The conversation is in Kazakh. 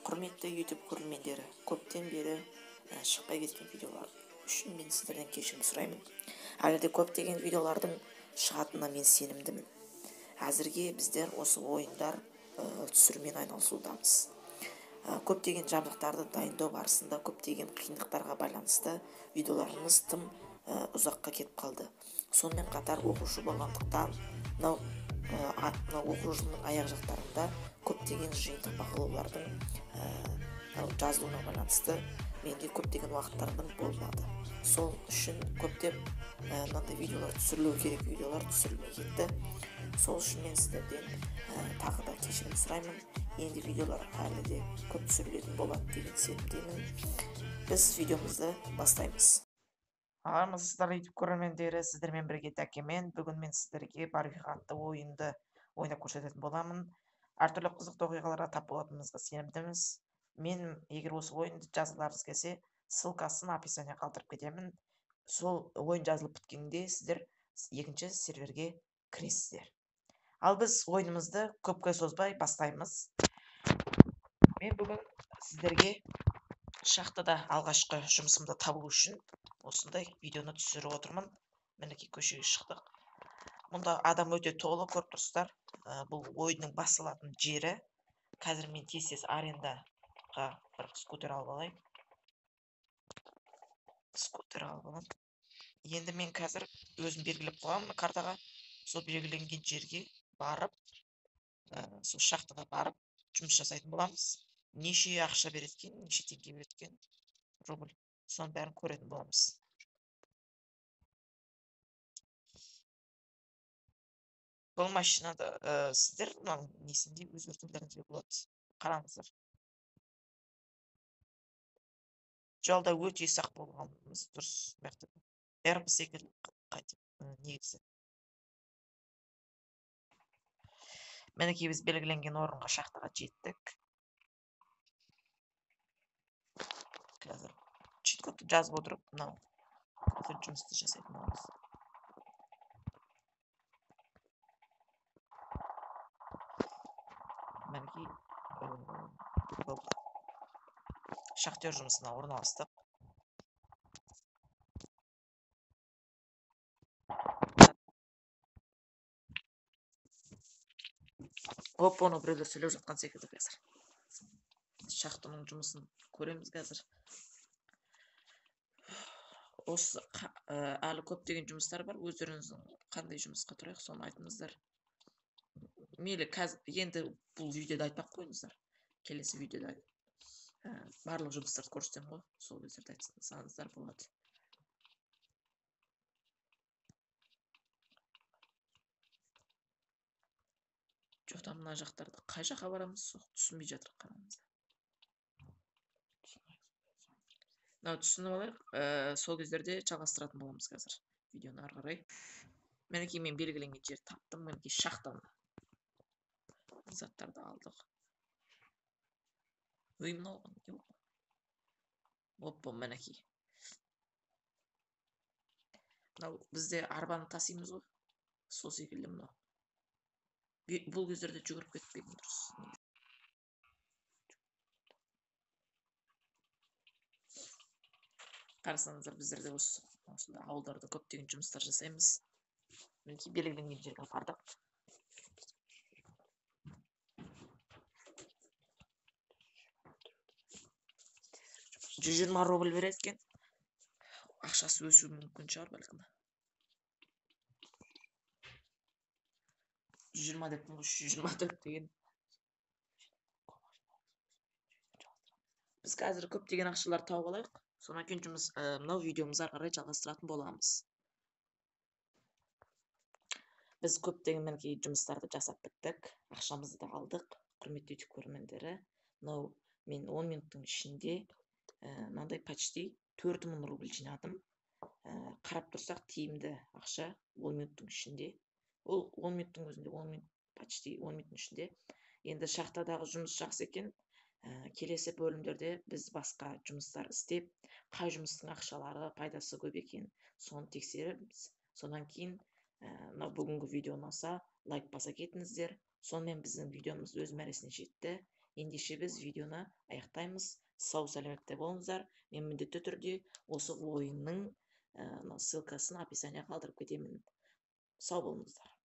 Құрметті YouTube көрермендері, көптен бері шықпай кеткен видеолар үшін мен сіздерден кешірім сұраймын. Әлі де көптеген видеолардың шығатынына мен сенімдімін. Әзірге біздер осы ойындар түсірумен айналысудамыз. Көптеген жабдықтарды дайындау барысында көптеген қиындықтарға байланысты видеоларымыз тым ұзаққа кетіп қалды. Сонымен қатар оқушы болғандықтан оқу жылының аяқ жақтарында көптеген жиынтық бақылаулардың жазылуына байланысты менде көптеген уақыттардың болмады. Сол үшін көптеп мынандай видеолар түсірілуі керек видеолар түсірілмей кетті. Сол үшін мен сіздерден тағы да кешірім сұраймын. Енді видеолар әлі де көп түсірілетін болады деген сенімдемін. Біз видеомызды бастаймыз. Армысыздар YouTube көрермендері, сіздермен бірге Тәкемен. Бүгін мен сіздерге Барвих атты ойынды ойнап көрсететін боламын. Әртүрлі қызықты оқиғаларға тап болатынымызға сенімдіміз. Мен егер осы ойынды жазғыларыңыз келсе, ссылкасын описание қалдырып кетемін. Сол ойын жазылып біткенде сіздер екінші серверге кіресіздер. Ал біз ойынымызды көпке созбай бастаймыз. Мен бүгін сіздерге шахтада алғашқы жұмысымды табу үшін осындай видеоны түсіріп отырмын. Мінекей көшеге шықтық. Мұнда адам өте толы, көріп тұрсыздар. Бұл ойынның басталатын жері. Қазір мен тез арендаға бір скутер алып алайын. Енді мен қазір өзім белгілеп қойғанмын картаға. Сол белгіленген жерге барып, сол шахтаға барып жұмыс жасайтын боламыз. Неше ақша береді екен, неше теңге береді екен, рубль. Соның бәрін көретін боламыз. Бұл машинада сіздер несінде өзгертулеріңізге болады. Қараңыздар. Жолда өте сақ болғанымыз дұрыс. Бәрібір секілді қайтып негізі. Мінекей біз белгіленген орынға шахтаға жеттік. Қазір чит-кодты жазып отырып, мынау қазір жұмысты жасайтын боламыз. Мінекей шахтер жұмысына орналастық. Оны біреулер сөйлеп жатқан секілді қазір. Шахтаның жұмысын көреміз қазір. Осы әлі көптеген жұмыстар бар. Өздеріңіздің қандай жұмысқа тұрайық, соны айтыңыздар. Мейлі енді бұл видеода айтпақ қойыңыздар. Келесі видеода барлық жұмыстарды көрсетемін ғой. Сол кездерде айтсаңыздар болады. Жоқта мына жақтарды қай жаққа барамыз, түсінбей жатыр, қараңыздар. Түсініп алайық. Сол кездерде жалғастыратын боламыз қазір видеоны ары қарай. Мінекей мен белгіленген жер таптым. Мінекей шахтаны заттарды алдық. Мынау мінекей. Мынау бізде арбаны тасимыз ғой. Сол секілді мынау. Бұл кездерде жүгіріп кетпеймін дұрыс. Қарасаңыздар, біздерде осында ауылдарда көптеген жұмыстар жасаймыз. Мінекей белгіленген жерге бардық. $120 рубль береді екен. Ақшасы өсуі мүмкін шығар бәлкім. 120 деп 324 деген. Біз қазір көптеген ақшалар тауып алайық. Сонан кейін мынау видеомыз ары қарай жалғастыратын боламыз. Біз көптеген мінекей жұмыстарды жасап біттік. Ақшамызды да алдық. Құрметті YouTube көрермендері, мынау мен 10 минуттың ішінде мынандай почти 4000 рубль жинадым. Қарап тұрсақ тиімді ақша 10 минуттың ішінде. Ол 10 минуттың өзінде, почти 10 минуттың ішінде. Енді шахтадағы жұмыс жақсы екен. Келесі бөлімдерде біз басқа жұмыстар істеп, қай жұмыстың ақшалары, пайдасы көп екен, соны тексеріп, сонан кейін бүгінгі видео ұнаса, лайк баса кетіңіздер. Сонымен біздің видеомыз өз мәресіне жетті. ендеше біз видеоны аяқтаймыз. Сау сәлеметте болыңыздар. Мен міндетті түрде осы ойынның ссылкасын описание қалдырып кетемін. Сау болыңыздар.